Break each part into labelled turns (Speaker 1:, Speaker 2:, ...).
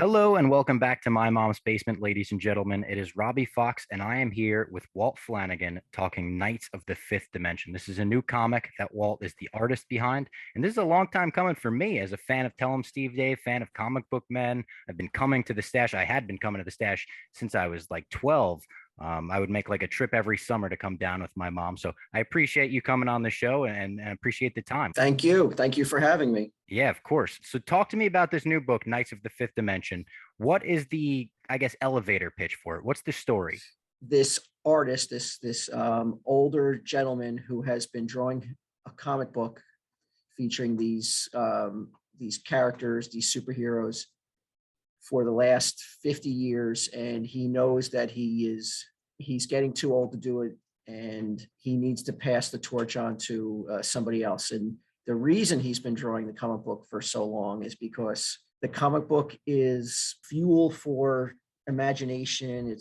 Speaker 1: Hello and welcome back to My Mom's Basement, ladies and gentlemen. It is Robbie Fox, and I am here with Walt Flanagan talking Knights of the Fifth Dimension. This is a new comic that Walt is the artist behind, and this is a long time coming for me as a fan of Tell 'em Steve Dave, fan of comic book men. I've been coming to the stash. I had been coming to the stash since I was like 12. I would make like a trip every summer to come down with my mom. So I appreciate you coming on the show and appreciate the time.
Speaker 2: Thank you. Thank you for having me.
Speaker 1: Yeah, of course. So talk to me about this new book, Knights of the Fifth Dimension. What is the, I guess, elevator pitch for it? What's the story?
Speaker 2: This artist, this older gentleman who has been drawing a comic book featuring these characters, these superheroes, for the last 50 years, and he knows that he's getting too old to do it, and he needs to pass the torch on to somebody else. And the reason he's been drawing the comic book for so long is because the comic book is fuel for imagination.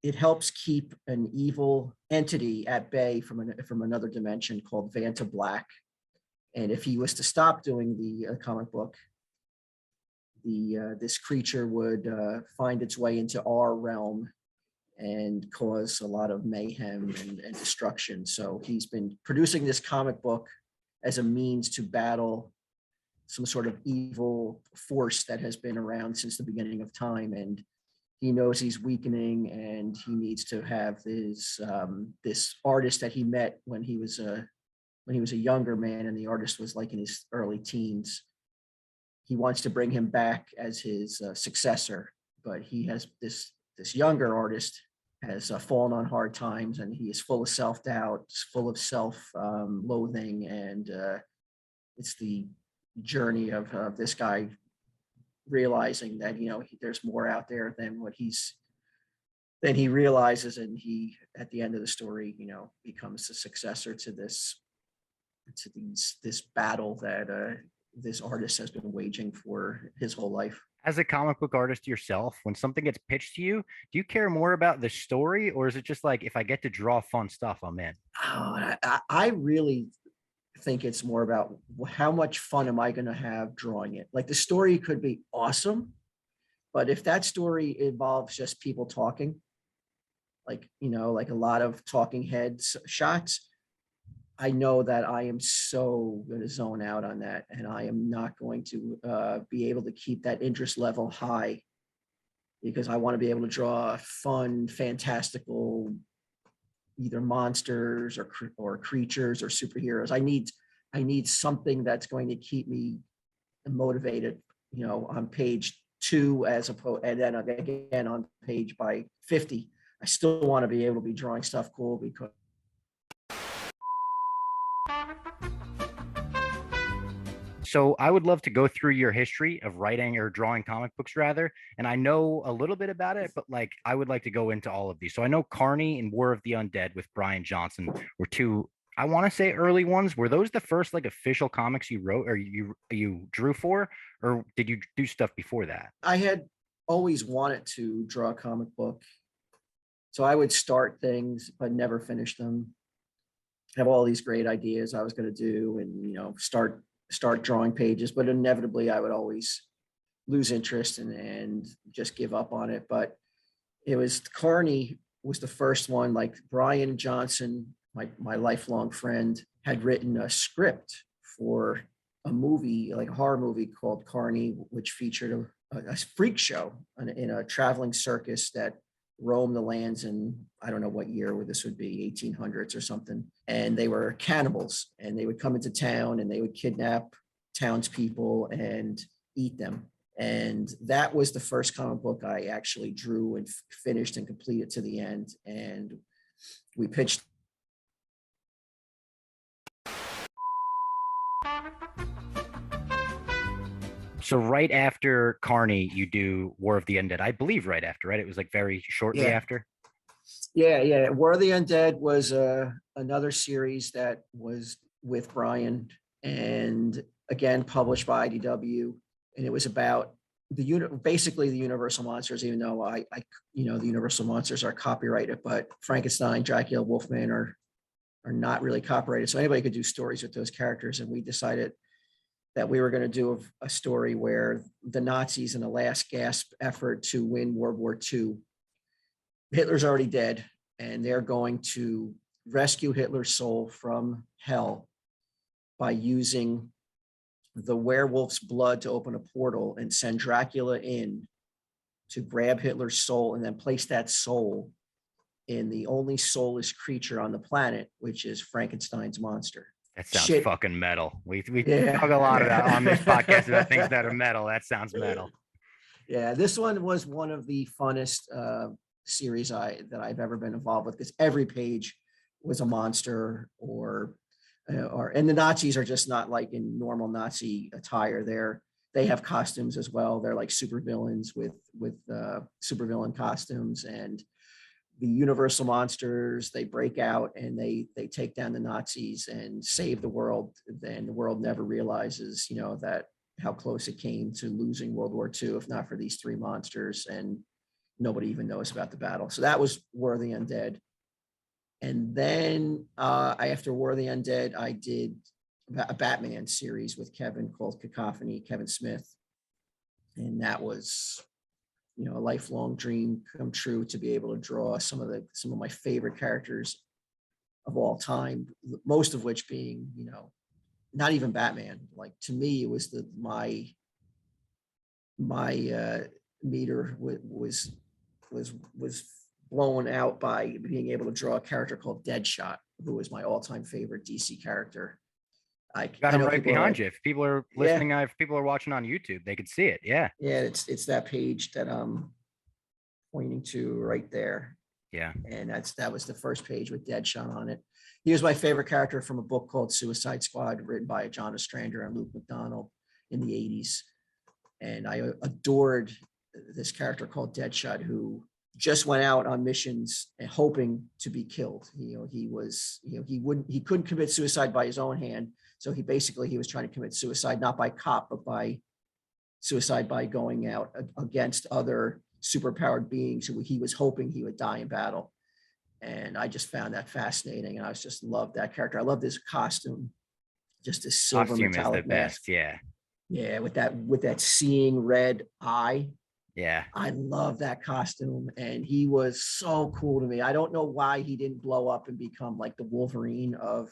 Speaker 2: It helps keep an evil entity at bay from another dimension called Vanta Black. And if he was to stop doing the comic book, this creature would find its way into our realm and cause a lot of mayhem and destruction. So he's been producing this comic book as a means to battle some sort of evil force that has been around since the beginning of time. And he knows he's weakening, and he needs to have this artist that he met when he was a younger man, and the artist was like in his early teens. He wants to bring him back as his successor, but he has this younger artist has fallen on hard times, and he is full of self-doubt, full of self-loathing, and it's the journey of this guy realizing that there's more out there than he realizes, and he at the end of the story becomes the successor to this battle that this artist has been waging for his whole life.
Speaker 1: As a comic book artist yourself, when something gets pitched to you, do you care more about the story, or is it just like, if I get to draw fun stuff, I'm in?
Speaker 2: Oh, I really think it's more about how much fun am I going to have drawing it. Like, the story could be awesome, but if that story involves just people talking, like a lot of talking heads shots, I know that I am so going to zone out on that, and I am not going to be able to keep that interest level high, because I want to be able to draw fun, fantastical, either monsters or creatures or superheroes. I need something that's going to keep me motivated, on page 2 as opposed, and then again on page by 50. I still want to be able to be drawing stuff cool, because
Speaker 1: So I would love to go through your history of writing or drawing comic books rather. And I know a little bit about it, but like I would like to go into all of these. So I know Carney and War of the Undead with Brian Johnson were two, I want to say, early ones. Were those the first like official comics you wrote or you drew for, or did you do stuff before that?
Speaker 2: I had always wanted to draw a comic book. So I would start things but never finish them. Have all these great ideas I was going to do, and start drawing pages, but inevitably I would always lose interest and just give up on it. But it was Carney was the first one. Like, Brian Johnson, my lifelong friend, had written a script for a movie, like a horror movie called Carney, which featured a freak show in a traveling circus that roamed the lands in, I don't know what year where this would be, 1800s or something. And they were cannibals, and they would come into town and they would kidnap townspeople and eat them. And that was the first comic book I actually drew and finished and completed to the end. And we pitched.
Speaker 1: So right after Carney, you do War of the Undead. I believe right after, right? It was like very shortly
Speaker 2: Yeah.
Speaker 1: after.
Speaker 2: Yeah. War of the Undead was another series that was with Brian, and again published by IDW, and it was about basically the Universal monsters. Even though the Universal monsters are copyrighted, but Frankenstein, Dracula, Wolfman are not really copyrighted. So anybody could do stories with those characters, and we decided that we were going to do a story where the Nazis, in a last gasp effort to win World War II, Hitler's already dead, and they're going to rescue Hitler's soul from hell by using the werewolf's blood to open a portal and send Dracula in to grab Hitler's soul and then place that soul in the only soulless creature on the planet, which is Frankenstein's monster.
Speaker 1: That sounds
Speaker 2: Shit.
Speaker 1: fucking metal. We
Speaker 2: Yeah.
Speaker 1: talk a lot about on this podcast about things that are metal. That sounds metal.
Speaker 2: Yeah, this one was one of the funnest series that I've ever been involved with, because every page was a monster and the Nazis are just not like in normal Nazi attire. They have costumes as well. They're like supervillains with supervillain costumes, and the universal monsters, they break out and they take down the Nazis and save the world. Then the world never realizes, that how close it came to losing World War II, if not for these three monsters, and nobody even knows about the battle. So that was War of the Undead. And then after War of the Undead, I did a Batman series with Kevin called Cacophony, Kevin Smith. And that was, a lifelong dream come true to be able to draw some of my favorite characters of all time, most of which being, not even Batman. Like, to me, it was my meter was blown out by being able to draw a character called Deadshot, who was my all-time favorite DC character. I
Speaker 1: Got him
Speaker 2: know
Speaker 1: right
Speaker 2: people
Speaker 1: behind
Speaker 2: like,
Speaker 1: you. If people are listening, if people are watching on YouTube, they could see it. Yeah.
Speaker 2: Yeah, it's that page that I'm pointing to right there.
Speaker 1: Yeah.
Speaker 2: And that was the first page with Deadshot on it. He was my favorite character from a book called Suicide Squad, written by John Ostrander and Luke McDonald in the 80s. And I adored this character called Deadshot, who just went out on missions and hoping to be killed. He couldn't commit suicide by his own hand. So he was trying to commit suicide, not by cop, but by suicide by going out against other superpowered beings who he was hoping he would die in battle. And I just found that fascinating. And I just loved that character. I love this costume, just this silver
Speaker 1: Costume
Speaker 2: metallic
Speaker 1: is the
Speaker 2: mask.
Speaker 1: best. Yeah.
Speaker 2: Yeah, with that seeing red eye.
Speaker 1: Yeah.
Speaker 2: I love that costume. And he was so cool to me. I don't know why he didn't blow up and become like the Wolverine of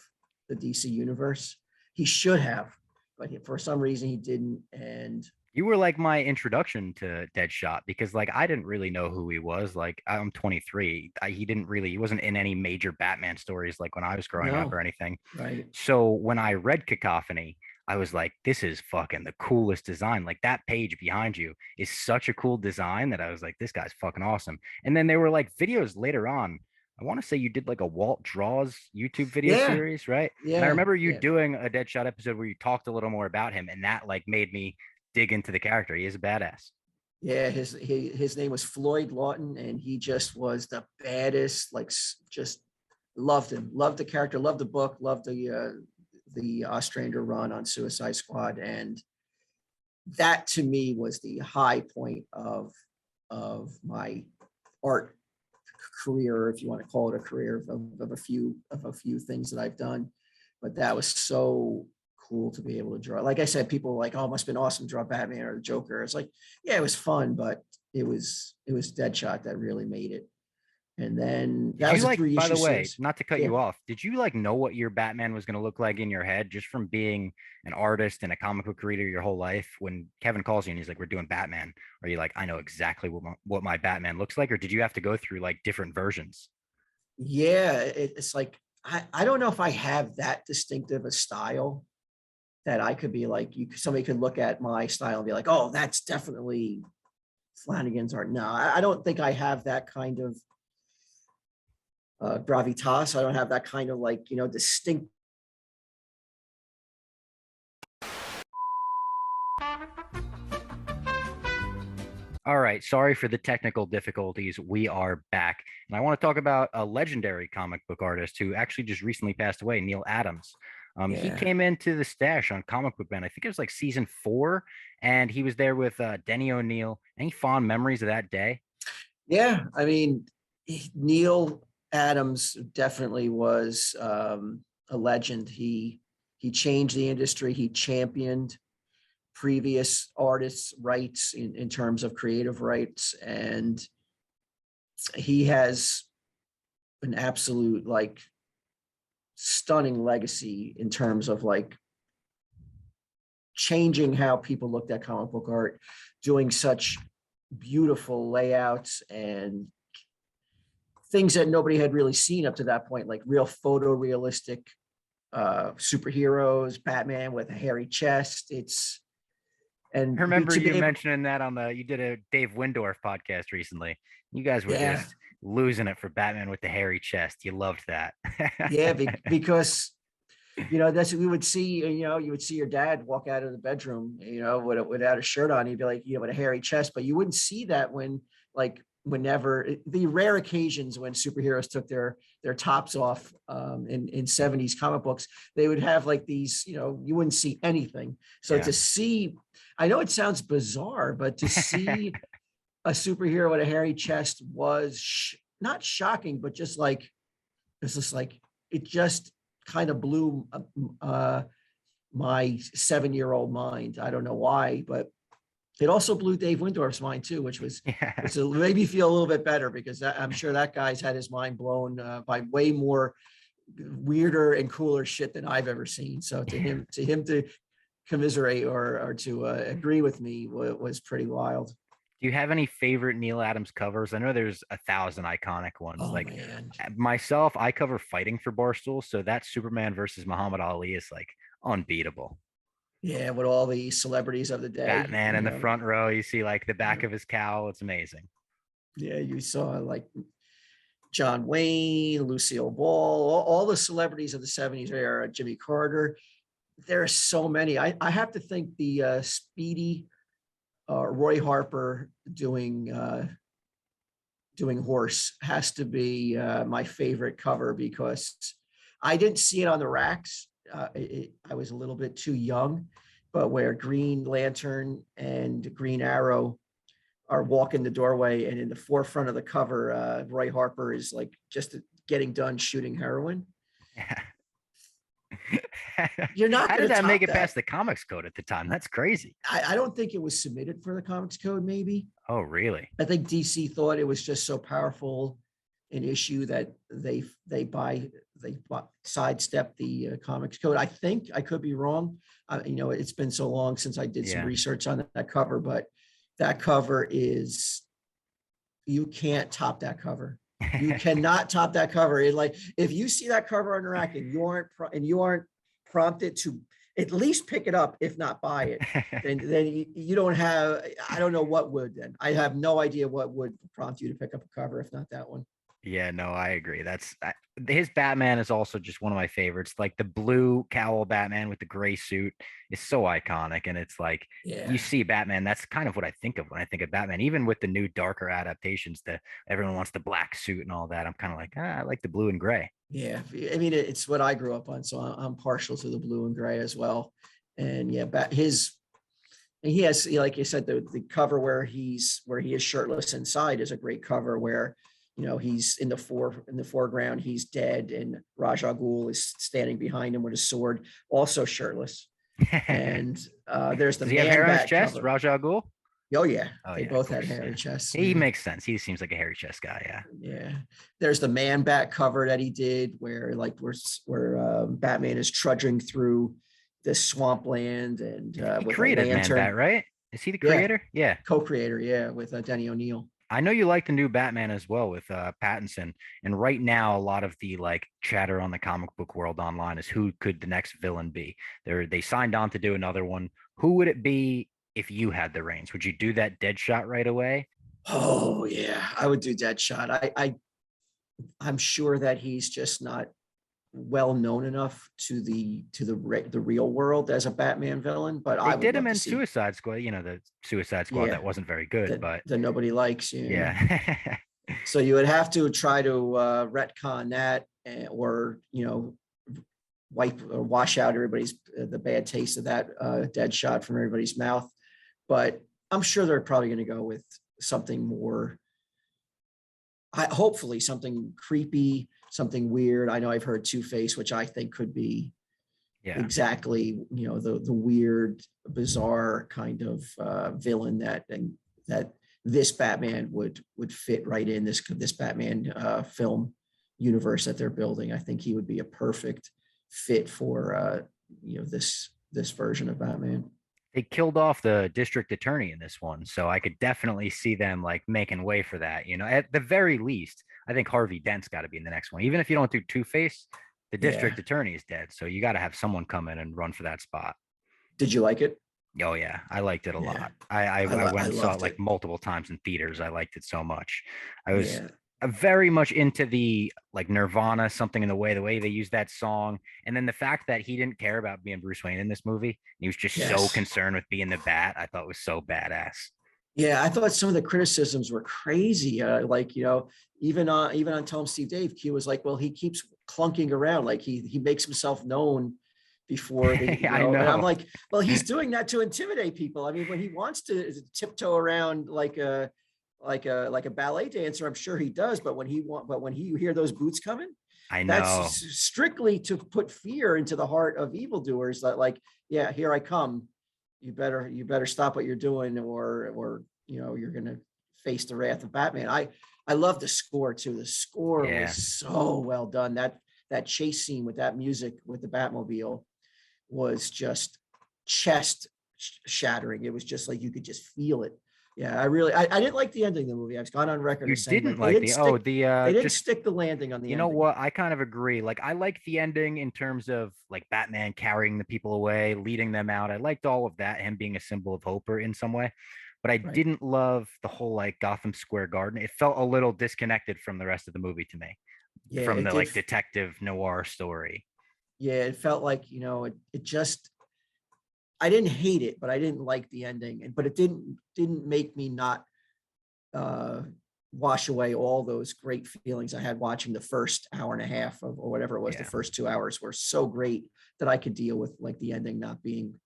Speaker 2: the DC universe. He should have, but for some reason he didn't. And
Speaker 1: you were like my introduction to Deadshot, because like I didn't really know who he was. Like, I'm 23. He wasn't in any major Batman stories like when I was growing up or anything.
Speaker 2: Right.
Speaker 1: So when I read Cacophony, I was like, this is fucking the coolest design. Like, that page behind you is such a cool design that I was like, this guy's fucking awesome. And then there were like videos later on. I want to say you did like a Walt Draws YouTube video series, right?
Speaker 2: Yeah.
Speaker 1: And I remember you doing a Deadshot episode where you talked a little more about him, and that like made me dig into the character. He is a badass.
Speaker 2: Yeah, his name was Floyd Lawton, and he just was the baddest. Like, just loved him, loved the character, loved the book, loved the Ostrander run on Suicide Squad, and that to me was the high point of my art career, if you want to call it a career, of a few things that I've done. But that was so cool to be able to draw. Like I said, people were like, oh, it must have been awesome to draw Batman or the Joker. It's like, yeah, it was fun, but it was Deadshot that really made it. And then that was a 3-issue
Speaker 1: by the way,
Speaker 2: series.
Speaker 1: not to cut you off, did you like know what your Batman was going to look like in your head just from being an artist and a comic book reader your whole life? When Kevin calls you and he's like, we're doing Batman, are you like, I know exactly what my Batman looks like? Or did you have to go through like different versions?
Speaker 2: Yeah, it's like, I don't know if I have that distinctive a style that I could be like, somebody could look at my style and be like, oh, that's definitely Flanagan's art. No, I don't think I have that kind of gravitas. I don't have that kind of like, distinct.
Speaker 1: All right, sorry for the technical difficulties. We are back. And I want to talk about a legendary comic book artist who actually just recently passed away, Neal Adams. He came into the stash on Comic Book Man. I think it was like season 4, and he was there with Denny O'Neil. Any fond memories of that day?
Speaker 2: Yeah, I mean, Neal Adams definitely was a legend. He changed the industry. He championed previous artists' rights in terms of creative rights. And he has an absolute like stunning legacy in terms of like changing how people looked at comic book art, doing such beautiful layouts and things that nobody had really seen up to that point, like real photorealistic superheroes, Batman with a hairy chest.
Speaker 1: I remember you mentioning that on you did a Dave Windorf podcast recently. You guys were
Speaker 2: yeah,
Speaker 1: just losing it for Batman with the hairy chest. You loved that.
Speaker 2: yeah, because that's what we would see. You would see your dad walk out of the bedroom, without a shirt on. He'd be like, with a hairy chest, but you wouldn't see that whenever the rare occasions when superheroes took their tops off in 70s comic books, they would have like these, you wouldn't see anything. So
Speaker 1: Yeah.
Speaker 2: to see, I know it sounds bizarre, but to see a superhero with a hairy chest was not shocking, but just like, it's just like, it just kind of blew my 7-year-old mind. I don't know why, but it also blew Dave Windorf's mind too, which made me feel a little bit better, because I'm sure that guy's had his mind blown by way more weirder and cooler shit than I've ever seen. So to him to commiserate or to agree with me was pretty wild.
Speaker 1: Do you have any favorite Neal Adams covers? I know there's 1,000 iconic ones.
Speaker 2: Oh
Speaker 1: Like
Speaker 2: man,
Speaker 1: myself, I cover fighting for Barstool, so that Superman versus Muhammad Ali is like unbeatable.
Speaker 2: yeah, with all the celebrities of the day,
Speaker 1: Batman in the front row, you see like the back
Speaker 2: yeah,
Speaker 1: of his cowl. It's amazing.
Speaker 2: yeah, you saw like John Wayne, Lucille Ball, all the celebrities of the 70s era, Jimmy Carter. There are so many. I have to think the Speedy Roy Harper doing Horse has to be my favorite cover, because I didn't see it on the racks. I was a little bit too young, but where Green Lantern and Green Arrow are walking the doorway, and in the forefront of the cover, Roy Harper is like just getting done shooting heroin.
Speaker 1: Yeah.
Speaker 2: You're not
Speaker 1: How
Speaker 2: going
Speaker 1: did
Speaker 2: to
Speaker 1: that make
Speaker 2: top
Speaker 1: it past
Speaker 2: that.
Speaker 1: the comics code at the time? That's crazy.
Speaker 2: I don't think it was submitted for the Comics Code. Maybe
Speaker 1: Oh, really?
Speaker 2: I think DC thought it was just so powerful an issue that they sidestepped the Comics Code. I think, I could be wrong. It's been so long since I did some
Speaker 1: Yeah.
Speaker 2: research on that cover, but that cover is, you can't top that cover. You cannot top that cover. If you see that cover on the rack and you aren't prompted to at least pick it up, if not buy it, then you don't have. I don't know what would. Then I have no idea what would prompt you to pick up a cover, if not that one.
Speaker 1: Yeah, no, I agree. His Batman is also just one of my favorites. Like the blue cowl Batman with the gray suit is so iconic. And it's like you
Speaker 2: Yeah,
Speaker 1: see Batman, that's kind of what I think of when I think of Batman. Even with the new darker adaptations, everyone wants the black suit and all that. I'm kind of like, I like the blue and gray.
Speaker 2: yeah. I mean, it's what I grew up on, so I'm partial to the blue and gray as well. And yeah, and he has, like you said, the cover where he is shirtless inside is a great cover, where he's in the foreground, he's dead, and Ra's al Ghul is standing behind him with a sword, also shirtless. And there's the
Speaker 1: Does he have hair
Speaker 2: Man
Speaker 1: on his
Speaker 2: Bat
Speaker 1: chest,
Speaker 2: cover.
Speaker 1: Rajah Ghul?
Speaker 2: Oh yeah,
Speaker 1: Oh
Speaker 2: they
Speaker 1: yeah, of
Speaker 2: both had
Speaker 1: course.
Speaker 2: hairy
Speaker 1: Yeah.
Speaker 2: chests.
Speaker 1: He
Speaker 2: Yeah.
Speaker 1: makes sense. He seems like a hairy chest guy. Yeah.
Speaker 2: Yeah, there's the Man Bat cover that he did, where Batman is trudging through this swampland, and
Speaker 1: He
Speaker 2: with a
Speaker 1: created Man Bat,
Speaker 2: lantern.
Speaker 1: right? Is he the
Speaker 2: Yeah,
Speaker 1: creator? Yeah.
Speaker 2: co-creator. Yeah, with Denny O'Neil.
Speaker 1: I know you like the new Batman as well with Pattinson. And right now, a lot of the like chatter on the comic book world online is who could the next villain be? They signed on to do another one. Who would it be if you had the reins? Would you do that Deadshot right away?
Speaker 2: Oh yeah, I would do Deadshot. I'm sure that he's just not well known enough to the real world as a Batman villain, but
Speaker 1: They
Speaker 2: I would
Speaker 1: did him
Speaker 2: love to
Speaker 1: in
Speaker 2: see.
Speaker 1: Suicide Squad, the Suicide Squad
Speaker 2: Yeah,
Speaker 1: that wasn't very good,
Speaker 2: that
Speaker 1: but
Speaker 2: nobody likes. Yeah.
Speaker 1: yeah.
Speaker 2: So you would have to try to retcon that, or wipe or wash out everybody's the bad taste of that dead shot from everybody's mouth. But I'm sure they're probably going to go with something more. Hopefully something creepy, something weird. I know I've heard Two Face, which I think could be
Speaker 1: Yeah.
Speaker 2: exactly, the weird, bizarre kind of villain that this Batman would fit right in this Batman film universe that they're building. I think he would be a perfect fit for this version of Batman.
Speaker 1: They killed off the district attorney in this one, so I could definitely see them like making way for that. At the very least, I think Harvey Dent's got to be in the next one. Even if you don't do Two-Face, the
Speaker 2: Yeah.
Speaker 1: district attorney is dead, so you got to have someone come in and run for that spot.
Speaker 2: Did you like it?
Speaker 1: Oh yeah, I liked it a
Speaker 2: Yeah.
Speaker 1: lot. I went
Speaker 2: I
Speaker 1: and saw it
Speaker 2: loved
Speaker 1: like
Speaker 2: it.
Speaker 1: multiple times in theaters. I liked it so much. I was
Speaker 2: Yeah.
Speaker 1: very much into the like Nirvana, something in the way they used that song, and then the fact that he didn't care about being Bruce Wayne in this movie. He was just so
Speaker 2: Yes.
Speaker 1: concerned with being the Bat. I thought was so badass.
Speaker 2: Yeah, I thought some of the criticisms were crazy. Like, even on Tell 'Em Steve Dave, Q was like, well, he keeps clunking around, like he makes himself known before
Speaker 1: I
Speaker 2: and I'm
Speaker 1: know.
Speaker 2: like, well, he's doing that to intimidate people. I mean, when he wants to tiptoe around like a ballet dancer, I'm sure he does. But when you hear those boots coming,
Speaker 1: I
Speaker 2: that's
Speaker 1: know.
Speaker 2: strictly to put fear into the heart of evildoers. That like, yeah, here I come. You better stop what you're doing, or you're gonna face the wrath of Batman. I love the score too. The score was
Speaker 1: Yeah.
Speaker 2: so well done. That chase scene with that music with the Batmobile was just chest shattering. It was just like you could just feel it. Yeah, I didn't like the ending of the movie. I've gone on record
Speaker 1: You
Speaker 2: as saying
Speaker 1: didn't
Speaker 2: that they
Speaker 1: like
Speaker 2: didn't
Speaker 1: the
Speaker 2: stick they didn't
Speaker 1: just
Speaker 2: stick the landing on the
Speaker 1: you know
Speaker 2: ending.
Speaker 1: what? I kind of agree. Like I like the ending in terms of like Batman carrying the people away, leading them out. I liked all of that, him being a symbol of hope or in some way. But I
Speaker 2: Right.
Speaker 1: didn't love the whole like Gotham Square Garden. It felt a little disconnected from the rest of the movie to me,
Speaker 2: Yeah,
Speaker 1: from
Speaker 2: it
Speaker 1: the
Speaker 2: did.
Speaker 1: like detective noir story.
Speaker 2: Yeah, it felt like, it just I didn't hate it, but I didn't like the ending. But it didn't make me not uh wash away all those great feelings I had watching the first hour and a half of, or whatever it was. The
Speaker 1: Yeah.
Speaker 2: first 2 hours were so great that I could deal with like the ending not being,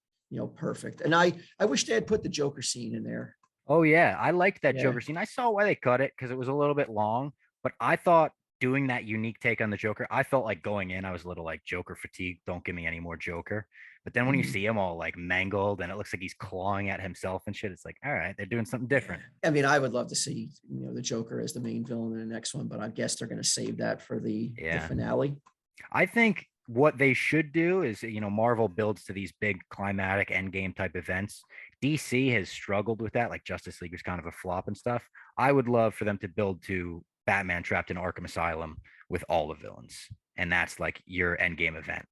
Speaker 2: perfect. And I wish they had put the Joker scene in there.
Speaker 1: Oh yeah, I liked that
Speaker 2: Yeah.
Speaker 1: Joker scene. I saw why they cut it because it was a little bit long, but I thought doing that unique take on the Joker, I felt like going in, I was a little like Joker fatigue. Don't give me any more Joker. But then when you
Speaker 2: Mhm.
Speaker 1: see him all like mangled and it looks like he's clawing at himself and shit, it's like, all right, they're doing something
Speaker 2: Yeah.
Speaker 1: different.
Speaker 2: I mean, I would love to see, the Joker as the main villain in the next one, but I guess they're going to save that for the
Speaker 1: Yeah.
Speaker 2: finale.
Speaker 1: I think what they should do is, Marvel builds to these big climatic endgame type events. DC has struggled with that, like Justice League was kind of a flop and stuff. I would love for them to build to Batman trapped in Arkham Asylum with all the villains. And that's like your endgame event.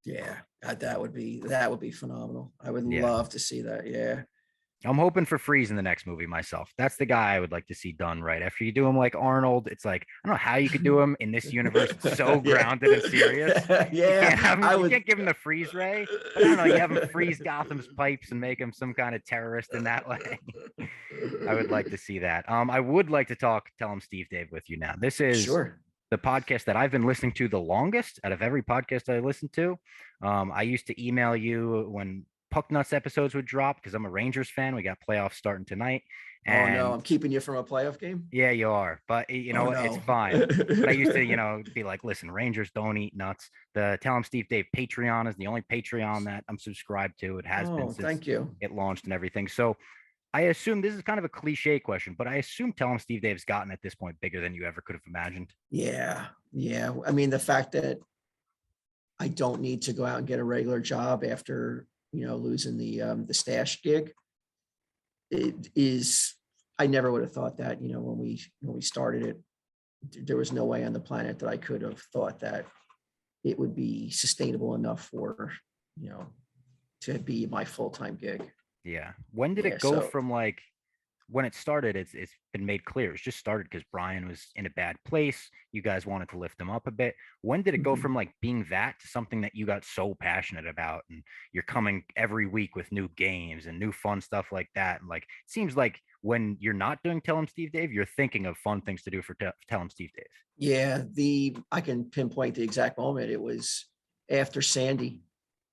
Speaker 2: Yeah, that would be phenomenal. I would
Speaker 1: Yeah.
Speaker 2: love to see that. Yeah.
Speaker 1: I'm hoping for Freeze in the next movie myself. That's the guy I would like to see done right. After you do him like Arnold, it's like I don't know how you could do him in this universe. It's so
Speaker 2: Yeah.
Speaker 1: grounded and serious. You can't
Speaker 2: Yeah,
Speaker 1: have him.
Speaker 2: I
Speaker 1: You
Speaker 2: would.
Speaker 1: can't give him the freeze ray. But I don't know. You have him freeze Gotham's pipes and make him some kind of terrorist in that way. I would like to see that. I would like to tell him Steve Dave with you now. This is
Speaker 2: Sure.
Speaker 1: the podcast that I've been listening to the longest out of every podcast I listened to. I used to email you when Puck Nuts episodes would drop because I'm a Rangers fan. We got playoffs starting tonight.
Speaker 2: Oh no,
Speaker 1: And
Speaker 2: I'm keeping you from a playoff game.
Speaker 1: yeah, you are. But you
Speaker 2: Oh
Speaker 1: know, it's
Speaker 2: no.
Speaker 1: fine. But I used to, be like, listen, Rangers don't eat nuts. The Tell 'em Steve Dave Patreon is the only Patreon that I'm subscribed to. It has been
Speaker 2: Oh,
Speaker 1: since
Speaker 2: thank you.
Speaker 1: it launched and everything. So I assume this is kind of a cliche question, but I assume Tell 'em Steve Dave's gotten at this point bigger than you ever could have imagined.
Speaker 2: Yeah, yeah. I mean, the fact that I don't need to go out and get a regular job after losing the stash gig, it is. I never would have thought that. When we started it, there was no way on the planet that I could have thought that it would be sustainable enough for you know to be my full-time gig.
Speaker 1: Yeah. When did
Speaker 2: Yeah.
Speaker 1: it go
Speaker 2: So
Speaker 1: from like when it started, it's been made clear. It's just started because Brian was in a bad place. You guys wanted to lift him up a bit. When did it go
Speaker 2: mhm.
Speaker 1: from like being that to something that you got so passionate about and you're coming every week with new games and new fun stuff like that? And like it seems like when you're not doing Tell 'em Steve Dave, you're thinking of fun things to do for Tell 'em Steve Dave.
Speaker 2: Yeah, the I can pinpoint the exact moment. It was after Sandy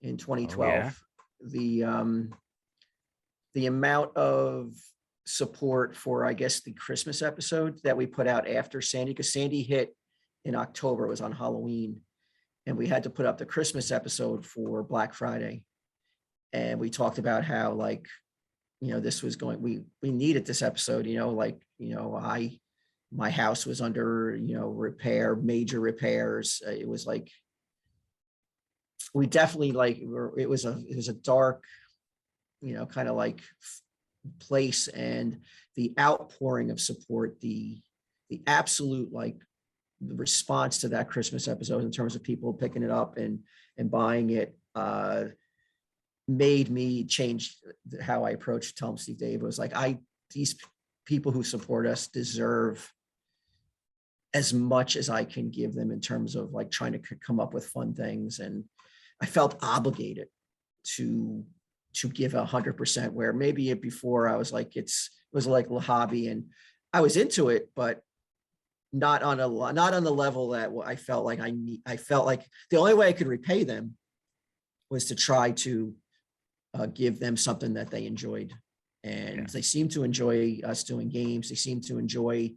Speaker 2: in
Speaker 1: Oh yeah.
Speaker 2: 2012. The amount of support for, I guess, the Christmas episode that we put out after Sandy, because Sandy hit in October, it was on Halloween, and we had to put up the Christmas episode for Black Friday. And we talked about how, like, this was going, we needed this episode, my house was under, major repairs. It was like, we definitely it was a dark, kind of like place, and the outpouring of support, the absolute, like, the response to that Christmas episode in terms of people picking it up and buying it, made me change how I approached Tell 'em Steve Dave. It was like, these people who support us deserve as much as I can give them in terms of, like, trying to come up with fun things. And I felt obligated to give 100%, where maybe before I was like, it was like a hobby and I was into it, but not on the level that I felt like I felt like the only way I could repay them was to try to give them something that they enjoyed. And they seemed to enjoy us doing games. They seemed to enjoy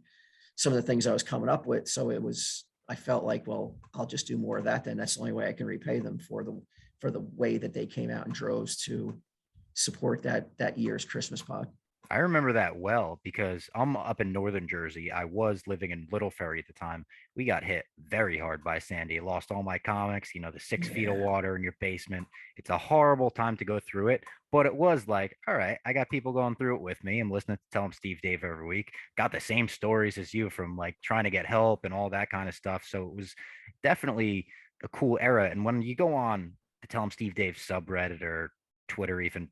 Speaker 2: some of the things I was coming up with. So I felt like, well, I'll just do more of that then. That's the only way I can repay them for the way that they came out in droves to support that year's Christmas pod.
Speaker 1: I remember that well because I'm up in northern Jersey. I was living in Little Ferry at the time. We got hit very hard by Sandy. I lost all my comics, the 6 feet of water in your basement. It's a horrible time to go through it, but it was like, all right, I got people going through it with me. I'm listening to Tell 'em Steve Dave every week. Got the same stories as you from, like, trying to get help and all that kind of stuff. So it was definitely a cool era. And when you go on the Tell 'em Steve Dave subreddit or Twitter, even,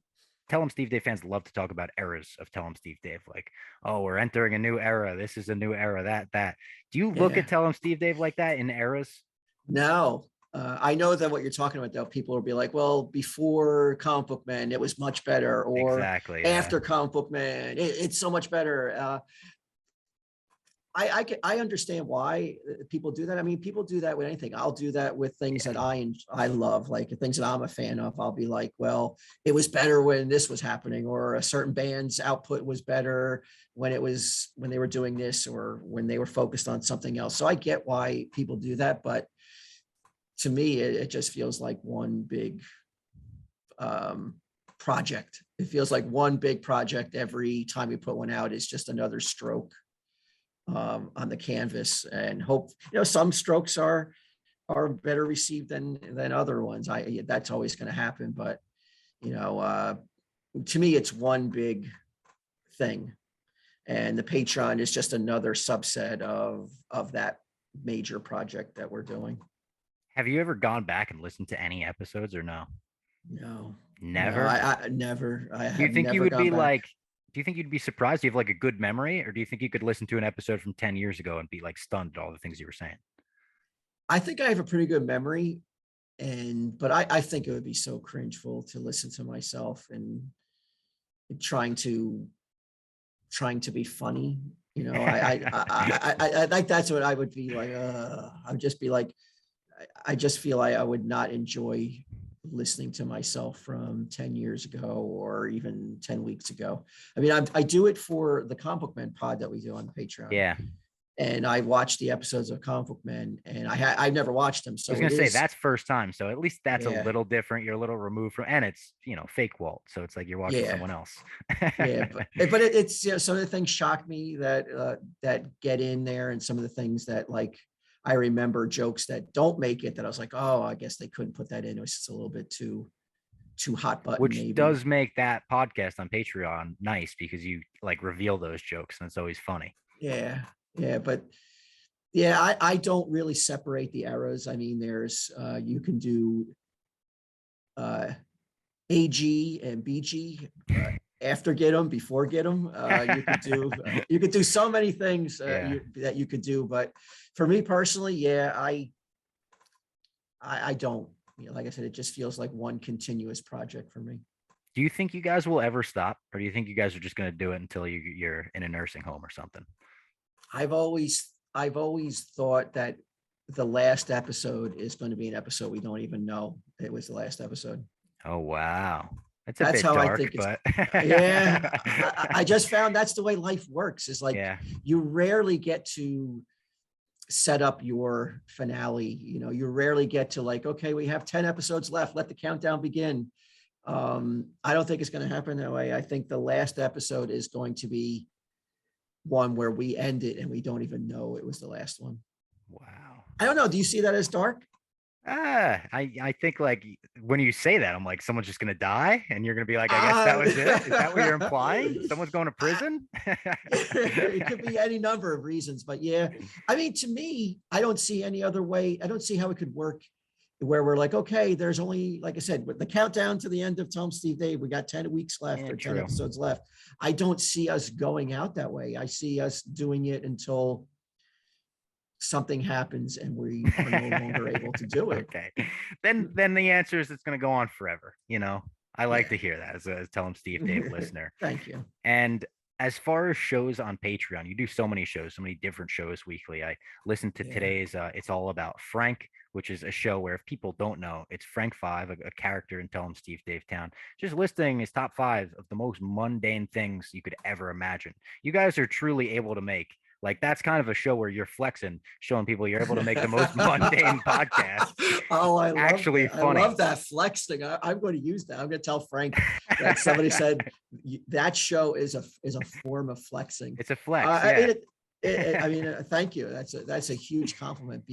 Speaker 1: Tell 'em Steve Dave fans love to talk about eras of Tell 'em Steve Dave. Like, oh, we're entering a new era. This is a new era. That. Do you look at Tell 'em Steve Dave like that in eras?
Speaker 2: No. I know that what you're talking about, though, people will be like, well, before Comic Book Man, it was much better, or
Speaker 1: Exactly,
Speaker 2: after Comic Book Man, it's so much better. I understand why people do that. I mean, people do that with anything. I'll do that with things that I love, like things that I'm a fan of. I'll be like, well, it was better when this was happening, or a certain band's output was better when they were doing this, or when they were focused on something else. So I get why people do that, but to me, it just feels like one big project. It feels like one big project every time we put one out is just another stroke on the canvas. And hope, some strokes are better received than other ones. That's always going to happen, but to me, it's one big thing, and the Patreon is just another subset of that major project that we're doing.
Speaker 1: Have you ever gone back and listened to any episodes, or no?
Speaker 2: No,
Speaker 1: Never.
Speaker 2: No, I never.
Speaker 1: Do you think you would be like? Do you think you'd be surprised? Do you have like a good memory, or do you think you could listen to an episode from 10 years ago and be like stunned at all the things you were saying?
Speaker 2: I think I have a pretty good memory, but I think it would be so cringeful to listen to myself and trying to be funny. I think that's what I would be like. I would just be like, I just feel I would not enjoy listening to myself from 10 years ago, or even 10 weeks ago. I mean, I do it for the Comic Book Man pod that we do on the Patreon.
Speaker 1: Yeah.
Speaker 2: And I watched the episodes of Comic Book Man, and I've never watched them. So
Speaker 1: I was gonna say that's first time, so at least that's
Speaker 2: Yeah.
Speaker 1: a little different. You're a little removed from, and it's fake Walt, so it's like you're watching someone else.
Speaker 2: Yeah, but it's some of the things shock me that get in there, and some of the things that, like, I remember jokes that don't make it, that I was like, oh, I guess they couldn't put that in. It was just a little bit too hot button.
Speaker 1: Which
Speaker 2: maybe
Speaker 1: does make that podcast on Patreon nice, because you like reveal those jokes and it's always funny.
Speaker 2: Yeah, but yeah, I don't really separate the eras. I mean, there's you can do AG and BG after Get 'em, before Get 'em. You could do so many things that you could do. But for me personally, I don't. Like I said, it just feels like one continuous project for me.
Speaker 1: Do you think you guys will ever stop, or do you think you guys are just going to do it until you're in a nursing home or something?
Speaker 2: I've always thought that the last episode is going to be an episode we don't even know it was the last episode.
Speaker 1: Oh, wow. That's
Speaker 2: how
Speaker 1: dark,
Speaker 2: I think
Speaker 1: but
Speaker 2: yeah. I just found that's the way life works. Is like you rarely get to set up your finale. You rarely get to like, okay, we have 10 episodes left. Let the countdown begin. I don't think it's going to happen that way. I think the last episode is going to be one where we end it and we don't even know it was the last one.
Speaker 1: Wow.
Speaker 2: I don't know. Do you see that as dark?
Speaker 1: I think like when you say that, I'm like, someone's just gonna die, and you're gonna be like, I guess that was it. Is that what you're implying? Someone's going to prison?
Speaker 2: It could be any number of reasons, but yeah, I mean, to me, I don't see any other way. I don't see how it could work where we're like, okay, there's only, like I said, with the countdown to the end of Tom, Steve, Dave, we got 10 weeks left or 10
Speaker 1: true.
Speaker 2: episodes left. I don't see us going out that way. I see us doing it until something happens and we are no longer able to do it.
Speaker 1: Okay. Then the answer is it's going to go on forever. I like to hear that as a Tell 'em Steve Dave listener.
Speaker 2: Thank you.
Speaker 1: And as far as shows on Patreon, you do so many shows, so many different shows weekly. I listened to today's It's All About Frank, which is a show where, if people don't know, it's Frank Five, a character in Tell 'em Steve Dave Town, just listing his top 5 of the most mundane things you could ever imagine. You guys are truly able to make, like, that's kind of a show where you're flexing, showing people you're able to make the most mundane podcast.
Speaker 2: Oh, I
Speaker 1: actually
Speaker 2: love
Speaker 1: funny.
Speaker 2: I love that flex thing. I'm going to use that. I'm going to tell Frank that somebody said that show is a form of flexing.
Speaker 1: It's a flex. Yeah.
Speaker 2: I mean, thank you. That's a huge compliment.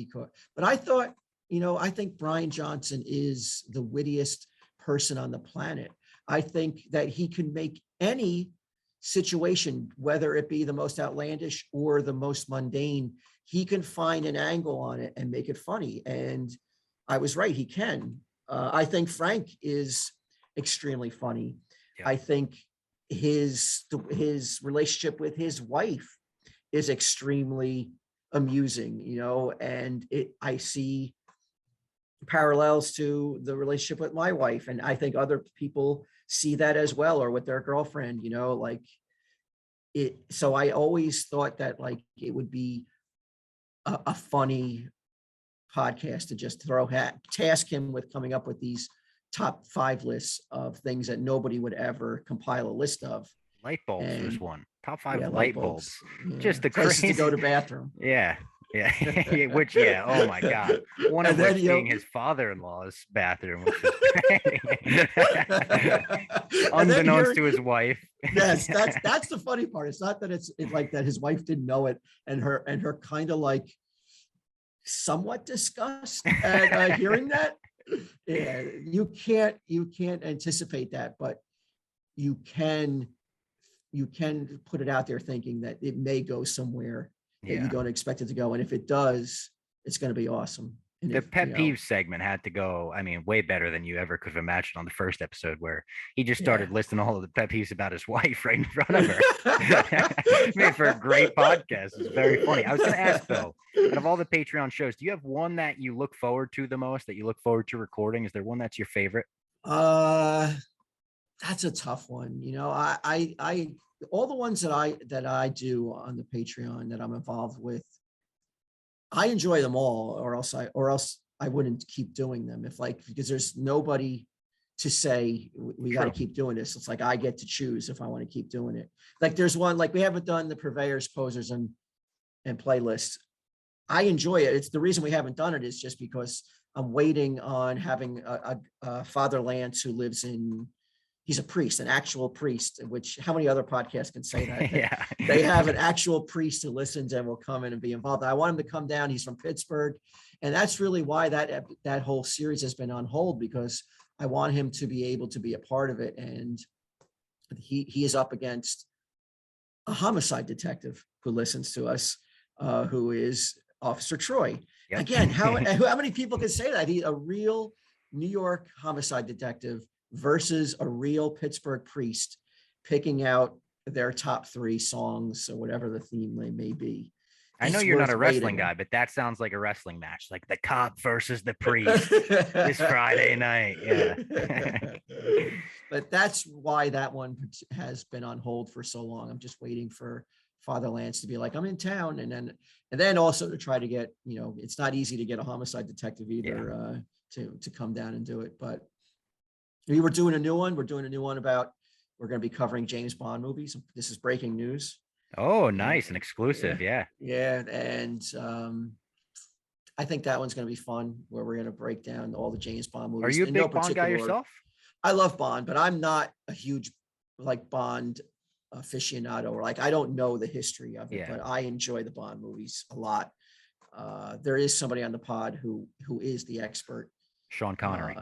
Speaker 2: But I thought, I think Brian Johnson is the wittiest person on the planet. I think that he can make any situation, whether it be the most outlandish or the most mundane, he can find an angle on it and make it funny. And I was right, he can. I think Frank is extremely funny. Yeah. I think his relationship with his wife is extremely amusing, and I see parallels to the relationship with my wife, and I think other people see that as well, or with their girlfriend, like it. So I always thought that like it would be a funny podcast to just task him with coming up with these top 5 lists of things that nobody would ever compile a list of.
Speaker 1: Light bulbs was one. Top 5 light bulbs. Yeah. Just the
Speaker 2: places
Speaker 1: crazy
Speaker 2: to go to bathroom.
Speaker 1: Yeah. Which, oh my God. One of which being his father-in-law's bathroom, which is unbeknownst to his wife.
Speaker 2: Yes, that's the funny part. It's not that it's like that his wife didn't know it, and her kind of like somewhat disgust at hearing that. Yeah, you can't anticipate that, but you can put it out there thinking that it may go somewhere that you don't expect it to go. And if it does, it's going to be awesome. And
Speaker 1: the pet peeve segment had to go, I mean, way better than you ever could have imagined on the first episode, where he just started listing all of the pet peeves about his wife right in front of her. Made for a great podcast. It's very funny. I was going to ask, though, out of all the Patreon shows, do you have one that you look forward to the most, that you look forward to recording? Is there one that's your favorite?
Speaker 2: That's a tough one. I all the ones that I do on the Patreon that I'm involved with, I enjoy them all, or else I wouldn't keep doing them. Because there's nobody to say we got to keep doing this. It's like I get to choose if I want to keep doing it. Like there's one, like we haven't done the purveyors, posers, and playlists. I enjoy it. It's the reason we haven't done it is just because I'm waiting on having a Father Lance who lives in. He's a priest, an actual priest, which how many other podcasts can say that? They have an actual priest who listens and will come in and be involved. I want him to come down. He's from Pittsburgh. And that's really why that whole series has been on hold, because I want him to be able to be a part of it. And he is up against a homicide detective who listens to us, who is Officer Troy. Yep. Again, how many people can say that? He's a real New York homicide detective versus a real Pittsburgh priest picking out their top 3 songs or whatever the theme may be.
Speaker 1: I know you're not a wrestling guy, but that sounds like a wrestling match, like the cop versus the priest this Friday night. Yeah.
Speaker 2: But that's why that one has been on hold for so long. I'm just waiting for Father Lance to be like, I'm in town. And then also to try to get, it's not easy to get a homicide detective either, to come down and do it. But we were doing a new one. We're doing a new one about, we're going to be covering James Bond movies. This is breaking news.
Speaker 1: Oh, nice. An exclusive. Yeah.
Speaker 2: Yeah. And I think that one's going to be fun, where we're going to break down all the James Bond
Speaker 1: Are
Speaker 2: movies
Speaker 1: you a
Speaker 2: in no
Speaker 1: big Bond guy
Speaker 2: particular order.
Speaker 1: yourself?
Speaker 2: I love Bond, but I'm not a huge like Bond aficionado, or like I don't know the history of it,
Speaker 1: Yeah.
Speaker 2: but I enjoy the Bond movies a lot. There is somebody on the pod who is the expert.
Speaker 1: Sean Connery.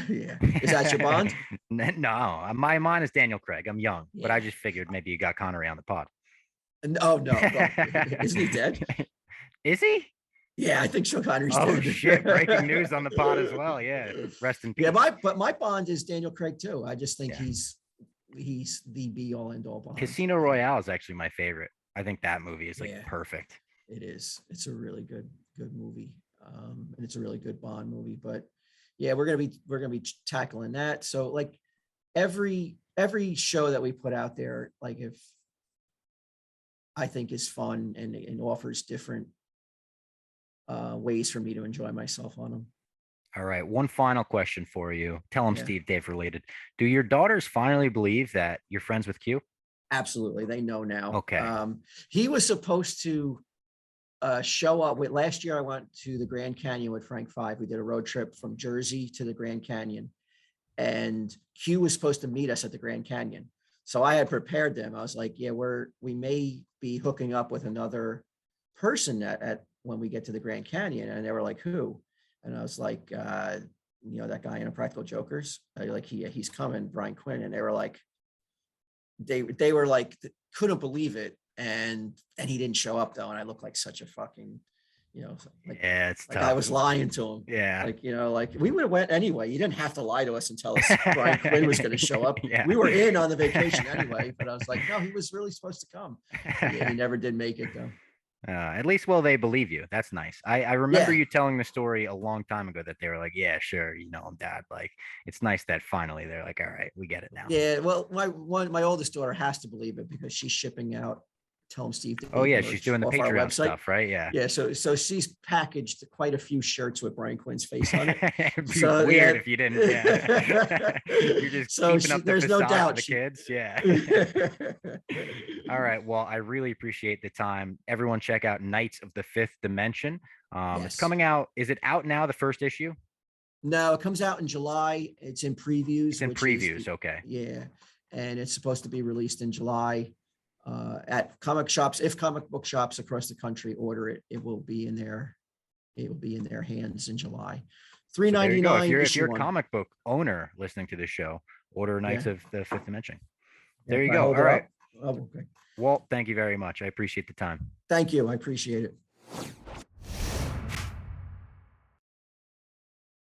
Speaker 2: Yeah, is that your Bond?
Speaker 1: No, my mine is Daniel Craig. I'm young, but I
Speaker 2: Yeah.
Speaker 1: just figured maybe you got Connery on the pod.
Speaker 2: Oh no, well, isn't he dead?
Speaker 1: Is he?
Speaker 2: Yeah, I think Sean Connery's
Speaker 1: Oh
Speaker 2: dead.
Speaker 1: shit! Breaking news on the pod as well. Yeah, rest in peace.
Speaker 2: Yeah, my Bond is Daniel Craig too. I just think
Speaker 1: Yeah.
Speaker 2: he's the be all end all Bond.
Speaker 1: Casino Royale is actually my favorite. I think that movie is like
Speaker 2: Yeah.
Speaker 1: perfect.
Speaker 2: It is. It's a really good movie, and it's a really good Bond movie. But yeah, we're gonna be tackling that. So like every show that we put out there, like if I think is fun and offers different ways for me to enjoy myself on them.
Speaker 1: All right. One final question for you. Tell them
Speaker 2: Yeah.
Speaker 1: Steve Dave related. Do your daughters finally believe that you're friends with Q?
Speaker 2: Absolutely, they know now.
Speaker 1: Okay.
Speaker 2: He was supposed to show up with last year. I went to the Grand Canyon with Frank Five. We did a road trip from Jersey to the Grand Canyon, and Q was supposed to meet us at the Grand Canyon. So I had prepared them. I was like, yeah, we may be hooking up with another person at when we get to the Grand Canyon. And they were like, who? And I was like, that guy in Practical Jokers. Like he's coming, Brian Quinn. And they were like, they were like, couldn't believe it. And he didn't show up though. And I looked like such a fucking, like,
Speaker 1: yeah, it's
Speaker 2: like
Speaker 1: tough.
Speaker 2: I was lying to him.
Speaker 1: Yeah.
Speaker 2: Like, like we would have went anyway. You didn't have to lie to us and tell us Brian Quinn was going to show up.
Speaker 1: Yeah.
Speaker 2: We were in on the vacation anyway, but I was like, no, he was really supposed to come. Yeah, he never did make it though.
Speaker 1: At least, well, they believe you. That's nice. I remember
Speaker 2: Yeah.
Speaker 1: you telling the story a long time ago that they were like, yeah, sure. I'm dad. Like, it's nice that finally they're like, all right, we get it now.
Speaker 2: Yeah. Well, my oldest daughter has to believe it because she's shipping out Tell 'em Steve Dave
Speaker 1: Oh, yeah.
Speaker 2: merch
Speaker 1: She's doing the
Speaker 2: off our
Speaker 1: Patreon
Speaker 2: website.
Speaker 1: stuff, right? Yeah.
Speaker 2: Yeah. So she's packaged quite a few shirts with Brian Quinn's face on it.
Speaker 1: It'd be
Speaker 2: So,
Speaker 1: weird
Speaker 2: yeah.
Speaker 1: if you didn't. Yeah. You're just keeping up the
Speaker 2: there's no
Speaker 1: facade
Speaker 2: doubt
Speaker 1: for the kids. Yeah. All right. Well, I really appreciate the time. Everyone check out Knights of the Fifth Dimension. It's
Speaker 2: Yes.
Speaker 1: coming out. Is it out now, the first issue?
Speaker 2: No, it comes out in July. It's in previews.
Speaker 1: It's in previews. Okay.
Speaker 2: Yeah. And it's supposed to be released in July at comic shops. If comic book shops across the country order it, it will be in their hands in July. $3.99.
Speaker 1: If you're a comic book owner listening to this show, order Knights of the Fifth Dimension. There you go. All right.
Speaker 2: Oh, okay.
Speaker 1: Walt, thank you very much. I appreciate the time.
Speaker 2: Thank you. I appreciate it.